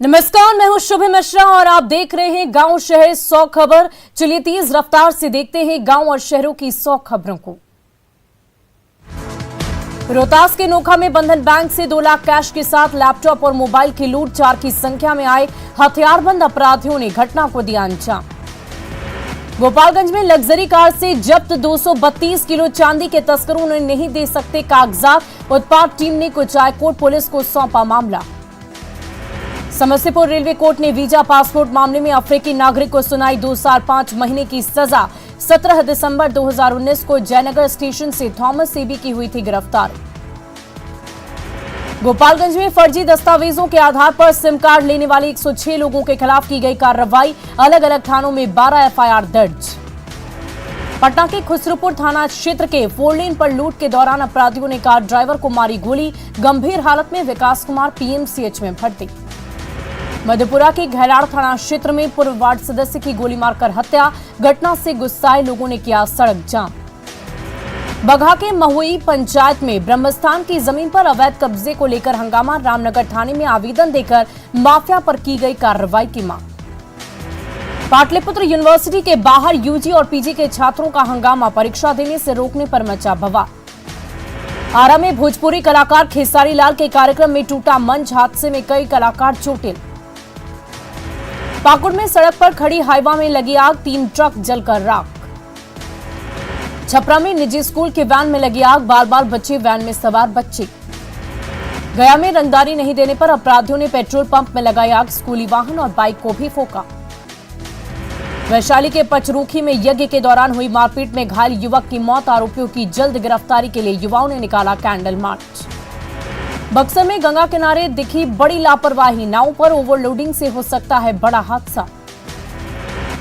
नमस्कार, मैं हूं शुभ मिश्रा और आप देख रहे हैं गांव शहर 100 खबर। चलिए तेज रफ्तार से देखते हैं गांव और शहरों की 100 खबरों को। रोहतास के नोखा में बंधन बैंक से 2 लाख कैश के साथ लैपटॉप और मोबाइल की लूट, 4 की संख्या में आए हथियारबंद अपराधियों ने घटना को दिया अंजाम। गोपालगंज में लग्जरी कार से जब्त 232 किलो चांदी के तस्करों ने नहीं दे सकते कागजात, उत्पाद टीम ने कुचायकोट पुलिस को सौंपा मामला। समस्तीपुर रेलवे कोर्ट ने वीजा पासपोर्ट मामले में अफ्रीकी नागरिक को सुनाई 2 साल 5 महीने की सजा। 17 दिसंबर 2019 को जयनगर स्टेशन से थॉमस सेबी की हुई थी गिरफ्तार। गोपालगंज में फर्जी दस्तावेजों के आधार पर सिम कार्ड लेने वाले 106 लोगों के खिलाफ की गई कार्रवाई, अलग अलग थानों में 12 एफआईआर दर्ज। पटना के खुसरूपुर थाना क्षेत्र के 4 लेन पर लूट के दौरान अपराधियों ने कार ड्राइवर को मारी गोली, गंभीर हालत में विकास कुमार पीएमसीएच में भर्ती। मधेपुरा के घैलाड़ थाना क्षेत्र में पूर्व वार्ड सदस्य की गोली मारकर हत्या, घटना से गुस्साए लोगों ने किया सड़क जाम। बगहा के महुई पंचायत में ब्रह्मस्थान की जमीन पर अवैध कब्जे को लेकर हंगामा, रामनगर थाने में आवेदन देकर माफिया पर की गई कार्रवाई की मांग। पाटलिपुत्र यूनिवर्सिटी के बाहर यूजी और पीजी के छात्रों का हंगामा, परीक्षा देने से रोकने पर मचा बवाल। आरा में भोजपुरी कलाकार खेसारी लाल के कार्यक्रम में टूटा मंच, हादसे में कई कलाकार चोटिल। पाकुड़ में सड़क पर खड़ी हाइवा में लगी आग, 3 ट्रक जलकर राख। छपरा में निजी स्कूल के वैन में लगी आग, बाल बाल बचे वैन में सवार बच्चे। गया में रंगदारी नहीं देने पर अपराधियों ने पेट्रोल पंप में लगाई आग, स्कूली वाहन और बाइक को भी फूंका। वैशाली के पचरूखी में यज्ञ के दौरान हुई मारपीट में घायल युवक की मौत, आरोपियों की जल्द गिरफ्तारी के लिए युवाओं ने निकाला कैंडल मार्च। बक्सर में गंगा किनारे दिखी बड़ी लापरवाही, नाव पर ओवरलोडिंग से हो सकता है बड़ा हादसा।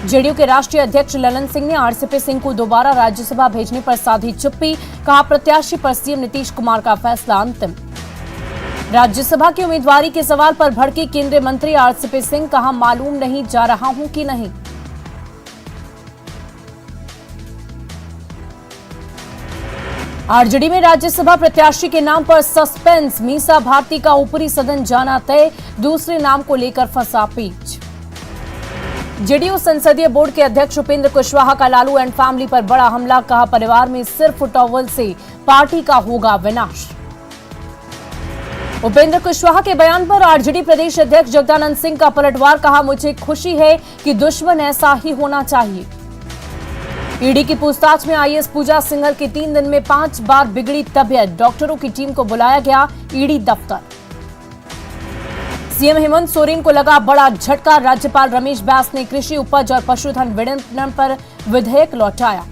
जेडीयू के राष्ट्रीय अध्यक्ष ललन सिंह ने आरसीपी सिंह को दोबारा राज्यसभा भेजने पर साधी चुप्पी, कहा प्रत्याशी पर सीएम नीतीश कुमार का फैसला अंतिम। राज्यसभा की उम्मीदवारी के सवाल पर भड़की केंद्रीय मंत्री आरसीपी सिंह, कहा मालूम नहीं जा रहा हूं कि नहीं। आरजेडी में राज्यसभा प्रत्याशी के नाम पर सस्पेंस, मीसा भारती का ऊपरी सदन जाना तय, दूसरे नाम को लेकर फंसा पेच। जेडीयू संसदीय बोर्ड के अध्यक्ष उपेंद्र कुशवाहा का लालू एंड फैमिली पर बड़ा हमला, कहा परिवार में सिर्फ टॉवल से पार्टी का होगा विनाश। उपेंद्र कुशवाहा के बयान पर आरजेडी प्रदेश अध्यक्ष जगदानंद सिंह का पलटवार, कहा मुझे खुशी है कि दुश्मन ऐसा ही होना चाहिए। ईडी की पूछताछ में आईएएस पूजा सिंघल की 3 दिन में 5 बार बिगड़ी तबियत, डॉक्टरों की टीम को बुलाया गया ईडी दफ्तर। सीएम हेमंत सोरेन को लगा बड़ा झटका, राज्यपाल रमेश बैस ने कृषि उपज और पशुधन विपणन पर विधेयक लौटाया।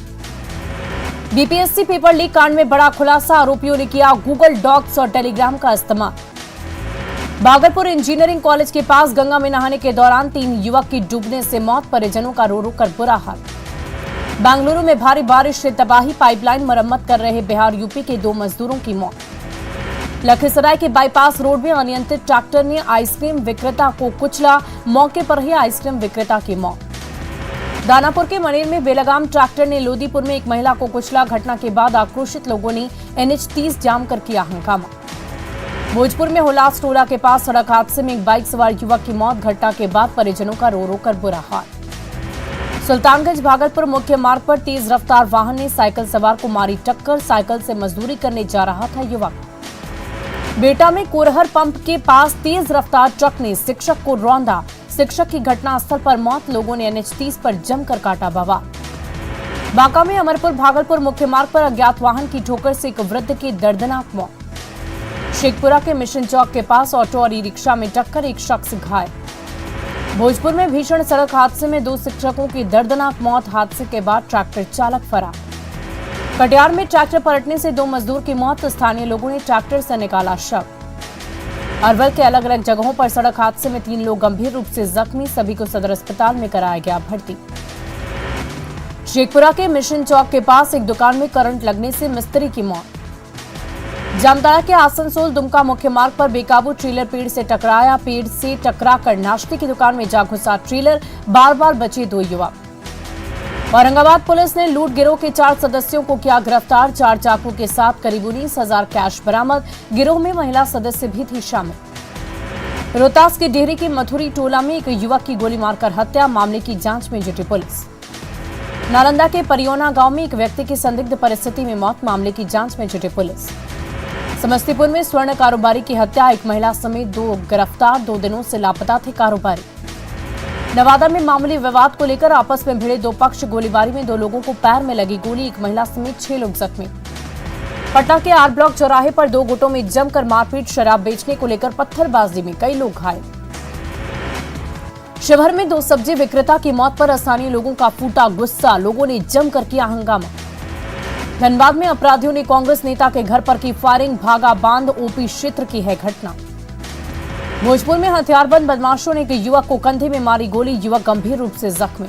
बीपीएससी पेपर लीक कांड में बड़ा खुलासा, आरोपियों ने किया गूगल डॉक्स और टेलीग्राम का इस्तेमाल। भागलपुर इंजीनियरिंग कॉलेज के पास गंगा में नहाने के दौरान 3 युवक की डूबने से मौत, परिजनों का रो रो कर बुरा हाल। बेंगलुरु में भारी बारिश से तबाही, पाइपलाइन मरम्मत कर रहे बिहार यूपी के 2 मजदूरों की मौत। लखीसराय के बाईपास रोड में अनियंत्रित ट्रैक्टर ने आइसक्रीम विक्रेता को कुचला, मौके पर ही आइसक्रीम विक्रेता की मौत। दानापुर के मनेर में बेलगाम ट्रैक्टर ने लोदीपुर में एक महिला को कुचला, घटना के बाद आक्रोशित लोगों ने NH30 जाम कर किया हंगामा। भोजपुर में हुलास टोला के पास सड़क हादसे में एक बाइक सवार युवक की मौत, घटना के बाद परिजनों का रो रो कर बुरा हाल। सुल्तानगंज भागलपुर मुख्य मार्ग पर तेज रफ्तार वाहन ने साइकिल सवार को मारी टक्कर, साइकिल से मजदूरी करने जा रहा था युवक। बेटा में कोरहर पंप के पास तेज रफ्तार ट्रक ने शिक्षक को रौंदा, शिक्षक की घटनास्थल पर मौत, लोगों ने NH30 पर जमकर काटा बवाल। बांका में अमरपुर भागलपुर मुख्य मार्ग पर अज्ञात वाहन की ठोकर से एक वृद्ध की दर्दनाक मौत। शेखपुरा के मिशन चौक के पास ऑटो और ई रिक्शा में टक्कर, एक शख्स घायल। भोजपुर में भीषण सड़क हादसे में 2 शिक्षकों की दर्दनाक मौत, हादसे के बाद ट्रैक्टर चालक फरार। कटिहार में ट्रैक्टर पलटने से 2 मजदूर की मौत, स्थानीय लोगों ने ट्रैक्टर से निकाला शव। अरवल के अलग अलग जगहों पर सड़क हादसे में 3 लोग गंभीर रूप से जख्मी, सभी को सदर अस्पताल में कराया गया भर्ती। शेखपुरा के मिशन चौक के पास एक दुकान में करंट लगने से मिस्त्री की मौत। जामताड़ा के आसनसोल दुमका मुख्य मार्ग पर बेकाबू ट्रेलर पेड़ से टकराया, पेड़ से टकराकर नाश्ते की दुकान में जा घुसा ट्रेलर, बार बार बचे 2 युवक। औरंगाबाद पुलिस ने लूट गिरोह के 4 सदस्यों को किया गिरफ्तार, 4 चाकू के साथ करीब 19,000 कैश बरामद, गिरोह में महिला सदस्य भी थी शामिल। रोहतास के डेहरी के मथुरी टोला में एक युवक की गोली मारकर हत्या, मामले की जांच में जुटी पुलिस। नालंदा के परियोना गांव में एक व्यक्ति की संदिग्ध परिस्थिति में मौत, मामले की जांच में जुटी पुलिस। समस्तीपुर में स्वर्ण कारोबारी की हत्या, एक महिला समेत 2 गिरफ्तार, 2 दिनों से लापता थे कारोबारी। नवादा में मामूली विवाद को लेकर आपस में भिड़े 2 पक्ष, गोलीबारी में 2 लोगों को पैर में लगी गोली, एक महिला समेत 6 लोग जख्मी। पटना के आर ब्लॉक चौराहे पर 2 गुटों में जमकर मारपीट, शराब बेचने को लेकर पत्थरबाजी में कई लोग घायल। शिवहर में 2 सब्जी विक्रेता की मौत पर स्थानीय लोगों का फूटा गुस्सा, लोगों ने जमकर किया हंगामा। धनबाद में अपराधियों ने कांग्रेस नेता के घर पर की फायरिंग, भागा बांध ओपी क्षेत्र की है घटना। भोजपुर में हथियारबंद बदमाशों ने एक युवक को कंधे में मारी गोली, युवक गंभीर रूप से जख्मी।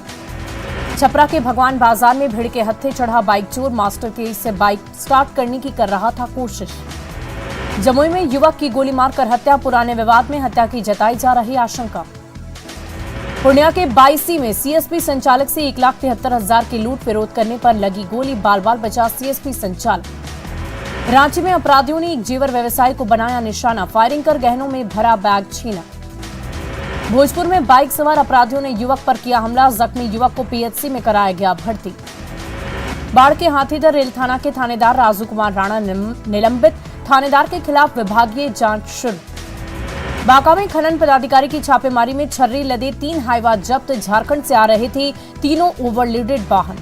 छपरा के भगवान बाजार में भीड़ के हत्थे चढ़ा बाइक चोर, मास्टर केस से बाइक स्टार्ट करने की कर रहा था कोशिश। जमुई में युवक की गोली मारकर हत्या, पुराने विवाद में हत्या की जताई जा रही आशंका। पूर्णिया के बाईसी में सीएसपी संचालक से 1,73,000 की लूट, विरोध करने पर लगी गोली, बाल बाल बचा सीएसपी संचालक। रांची में अपराधियों ने एक जेवर व्यवसायी को बनाया निशाना, फायरिंग कर गहनों में भरा बैग छीना। भोजपुर में बाइक सवार अपराधियों ने युवक पर किया हमला, जख्मी युवक को पीएचसी में कराया गया भर्ती। बाढ़ के हाथीदर रेल थाना के थानेदार राजू कुमार राणा निलंबित, थानेदार के खिलाफ विभागीय जांच शुरू। बांका में खनन पदाधिकारी की छापेमारी में छर्री लदे 3 हाईवा जब्त, झारखंड से आ रहे थे तीनों ओवरलोडेड वाहन।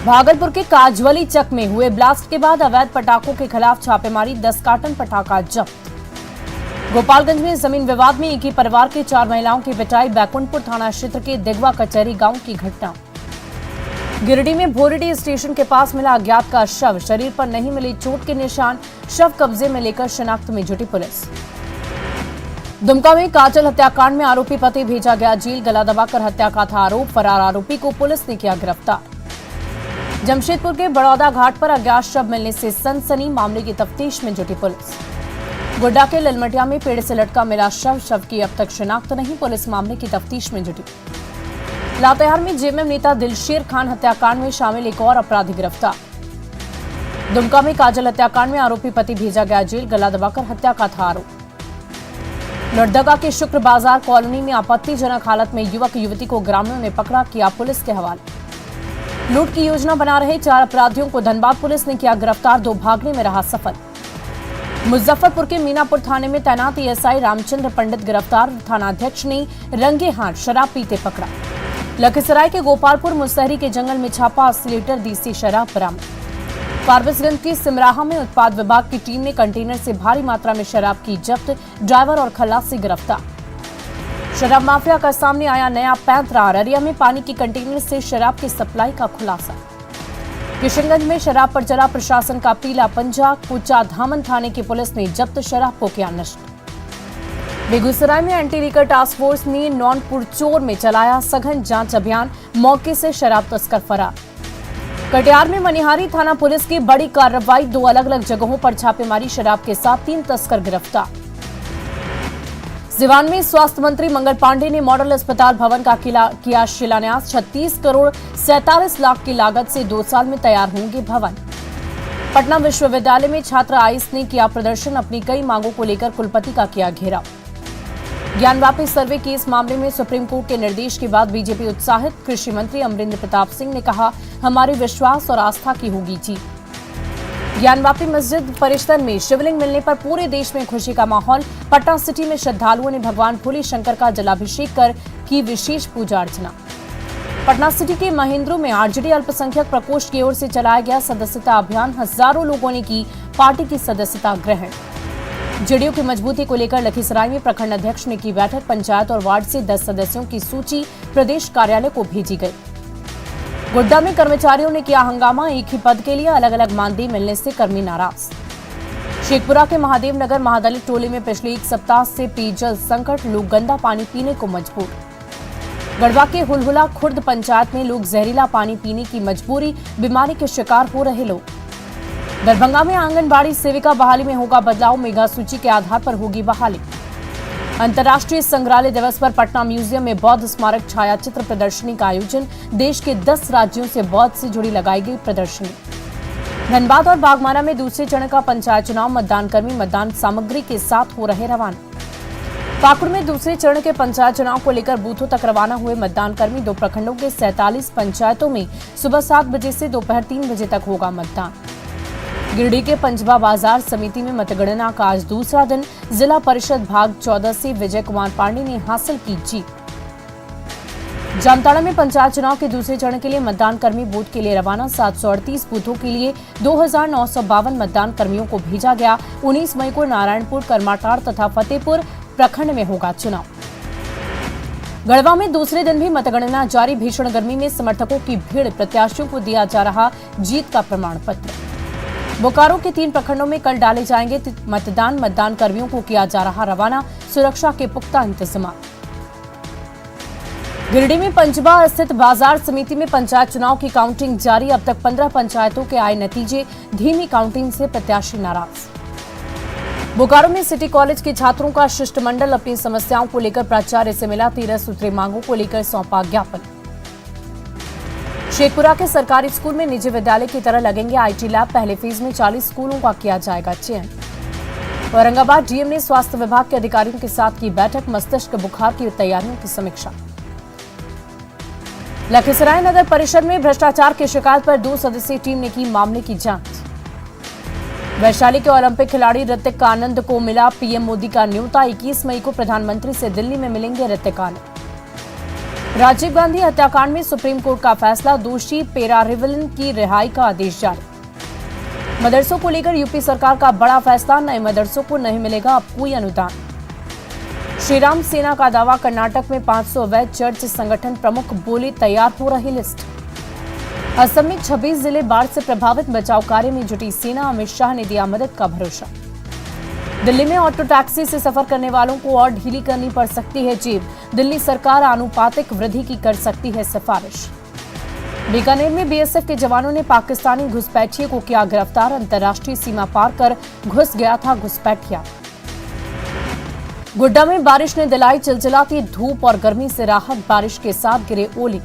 भागलपुर के काजवली चक में हुए ब्लास्ट के बाद अवैध पटाखों के खिलाफ छापेमारी, 10 कार्टन पटाखा जब्त। गोपालगंज में जमीन विवाद में एक ही परिवार के 4 महिलाओं की पिटाई, बैकुंठपुर थाना क्षेत्र के दिगवा कचहरी गांव की घटना। गिरिडीह में भोरेडी स्टेशन के पास मिला अज्ञात का शव, शरीर पर नहीं मिले चोट के निशान, शव कब्जे में लेकर शिनाख्त में जुटी पुलिस। दुमका में काजल हत्याकांड में आरोपी पति भेजा गया जेल, गला दबाकर हत्या का था आरोप, फरार आरोपी को पुलिस ने किया गिरफ्तार। जमशेदपुर के बड़ौदा घाट पर अज्ञात शव मिलने से सनसनी, मामले की तफ्तीश में जुटी पुलिस। गोड्डा के ललमटिया में पेड़ से लटका मिला शव की अब तक शिनाख्त नहीं, पुलिस मामले की तफ्तीश में जुटी। लातेहार में जेएमएम नेता दिलशेर खान हत्याकांड में शामिल एक और अपराधी गिरफ्तार। दुमका में काजल हत्याकांड में आरोपी पति भेजा गया जेल, गला दबाकर हत्या का था आरोप। लोहरदगा के शुक्र बाजार कॉलोनी में आपत्तिजनक हालत में युवक युवती को ग्रामीणों ने पकड़ा, किया पुलिस के हवाले। लूट की योजना बना रहे 4 अपराधियों को धनबाद पुलिस ने किया गिरफ्तार, 2 भागने में रहा सफल। मुजफ्फरपुर के मीनापुर थाने में तैनात एएसआई रामचंद्र पंडित गिरफ्तार, थानाध्यक्ष ने रंगे हाथ शराब पीते पकड़ा। लखीसराय के गोपालपुर मुसहरी के जंगल में छापा, 80 लीटर देसी शराब बरामद। फारबिसगंज के सिमराहा में उत्पाद विभाग की टीम ने कंटेनर से भारी मात्रा में शराब की जब्त, ड्राइवर और खल्लासी गिरफ्तार। शराब माफिया का सामने आया नया पैंतरा, अररिया में पानी की कंटेनर से शराब की सप्लाई का खुलासा। किशनगंज में शराब पर चला प्रशासन का पीला पंजा, कुचा धामन थाने की पुलिस ने जब्त शराब को किया नष्ट। बेगूसराय में एंटी लिकर टास्क फोर्स ने नॉनपुरचोर में चलाया सघन जांच अभियान, मौके से शराब तस्कर फरार। कटिहार में मनिहारी थाना पुलिस की बड़ी कार्रवाई, 2 अलग अलग जगहों पर छापेमारी, शराब के साथ 3 तस्कर गिरफ्तार। सिवान में स्वास्थ्य मंत्री मंगल पांडे ने मॉडल अस्पताल भवन का किया शिलान्यास, 36 करोड़ 47 लाख की लागत से 2 साल में तैयार होंगे भवन। पटना विश्वविद्यालय में छात्र आइस ने किया प्रदर्शन, अपनी कई मांगों को लेकर कुलपति का किया घेराव। ज्ञानवापी सर्वे केस मामले में सुप्रीम कोर्ट के निर्देश के बाद बीजेपी उत्साहित, कृषि मंत्री अमरिंदर प्रताप सिंह ने कहा, हमारे विश्वास और आस्था की होगी जीत। ज्ञानवापी मस्जिद परिसर में शिवलिंग मिलने पर पूरे देश में खुशी का माहौल, पटना सिटी में श्रद्धालुओं ने भगवान भोले शंकर का जलाभिषेक कर की विशेष पूजा अर्चना। पटना सिटी के महेंद्रों में आरजेडी अल्पसंख्यक प्रकोष्ठ की ओर से चलाया गया सदस्यता अभियान, हजारों लोगों ने की पार्टी की सदस्यता ग्रहण। जेडीयू की मजबूती को लेकर लखीसराय में प्रखंड अध्यक्ष ने की बैठक, पंचायत और वार्ड से 10 सदस्यों की सूची प्रदेश कार्यालय को भेजी गई। गोड्डा में कर्मचारियों ने किया हंगामा, एक ही पद के लिए अलग अलग मानदेय मिलने से कर्मी नाराज। शेखपुरा के महादेव नगर महादलित टोले में पिछले 1 सप्ताह से पेयजल संकट, लोग गंदा पानी पीने को मजबूर। गढ़वा के हुलहुला खुर्द पंचायत में लोग जहरीला पानी पीने की मजबूरी, बीमारी के शिकार हो रहे लोग। दरभंगा में आंगनबाड़ी सेविका बहाली में होगा बदलाव, मेगा सूची के आधार पर होगी बहाली। अंतर्राष्ट्रीय संग्रहालय दिवस पर पटना म्यूजियम में बौद्ध स्मारक छायाचित्र प्रदर्शनी का आयोजन, देश के 10 राज्यों से बौद्ध से जुड़ी लगाई गई प्रदर्शनी। धनबाद और बागमारा में दूसरे चरण का पंचायत चुनाव, मतदान कर्मी मतदान सामग्री के साथ हो रहे रवाना। पाकुड़ में दूसरे चरण के पंचायत चुनाव को लेकर बूथों तक रवाना हुए मतदान कर्मी 2 प्रखंडों के 47 पंचायतों में सुबह 7 बजे से दोपहर 3 बजे तक होगा मतदान। गिरिडीह के पंजबा बाजार समिति में मतगणना का आज दूसरा दिन जिला परिषद भाग 14 से विजय कुमार पांडे ने हासिल की जीत। जामताड़ा में पंचायत चुनाव के दूसरे चरण के लिए मतदान कर्मी बूथ के लिए रवाना 738 बूथों के लिए 2952 मतदान कर्मियों को भेजा गया। 19 मई को नारायणपुर, करमाटाड़ तथा फतेहपुर प्रखंड में होगा चुनाव। गढ़वा में दूसरे दिन भी मतगणना जारी। भीषण गर्मी में समर्थकों की भीड़, प्रत्याशियों को दिया जा रहा जीत का प्रमाण पत्र। बोकारो के 3 प्रखंडों में कल डाले जाएंगे मतदान कर्मियों को किया जा रहा रवाना। सुरक्षा के पुख्ता इंतजाम। गिरिडीह में पंजबा स्थित बाजार समिति में पंचायत चुनाव की काउंटिंग जारी। अब तक 15 पंचायतों के आए नतीजे। धीमी काउंटिंग से प्रत्याशी नाराज। बोकारो में सिटी कॉलेज के छात्रों का शिष्टमंडल अपनी समस्याओं को लेकर प्राचार्य से मिला। 13 सूत्री मांगों को लेकर सौंपा ज्ञापन। शेखपुरा के सरकारी स्कूल में निजी विद्यालय की तरह लगेंगे आईटी लैब। पहले फेज में 40 स्कूलों का किया जाएगा चयन। औरंगाबाद डीएम ने स्वास्थ्य विभाग के अधिकारियों के साथ की बैठक। मस्तिष्क बुखार की तैयारियों की समीक्षा। लखीसराय नगर परिषद में भ्रष्टाचार की शिकायत पर 2 सदस्यीय टीम ने की मामले की जांच। वैशाली के ओलंपिक खिलाड़ी ऋतिक आनंद को मिला पीएम मोदी का न्योता। 21 मई को प्रधानमंत्री से दिल्ली में मिलेंगे ऋतिक आनंद। राजीव गांधी हत्याकांड में सुप्रीम कोर्ट का फैसला। दोषी पेरारिवलन की रिहाई का आदेश जारी। मदरसों को लेकर यूपी सरकार का बड़ा फैसला। नए मदरसों को नहीं मिलेगा अब कोई अनुदान। श्रीराम सेना का दावा। कर्नाटक में 500 अवैध चर्च संगठन प्रमुख बोले तैयार हो रही लिस्ट। असम में 26 जिले बाढ़ से प्रभावित। बचाव कार्य में जुटी सेना। अमित शाह ने दिया मदद का भरोसा। दिल्ली में ऑटो टैक्सी से सफर करने वालों को और ढीली करनी पड़ सकती है जेब। दिल्ली सरकार आनुपातिक वृद्धि की कर सकती है सिफारिश। बीकानेर में बीएसएफ के जवानों ने पाकिस्तानी घुसपैठिए को किया गिरफ्तार। अंतर्राष्ट्रीय सीमा पार कर घुस गया था घुसपैठिया। गोड्डा में बारिश ने दिलाई चिलचिलाती धूप और गर्मी से राहत। बारिश के साथ गिरे ओले।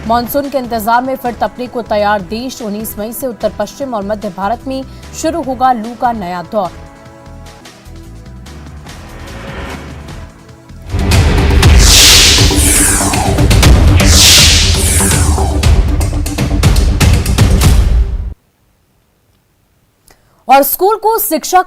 मानसून के इंतजार में फिर तपने को तैयार देश। 19 मई से उत्तर पश्चिम और मध्य भारत में शुरू होगा लू का नया दौर। और स्कूल को शिक्षा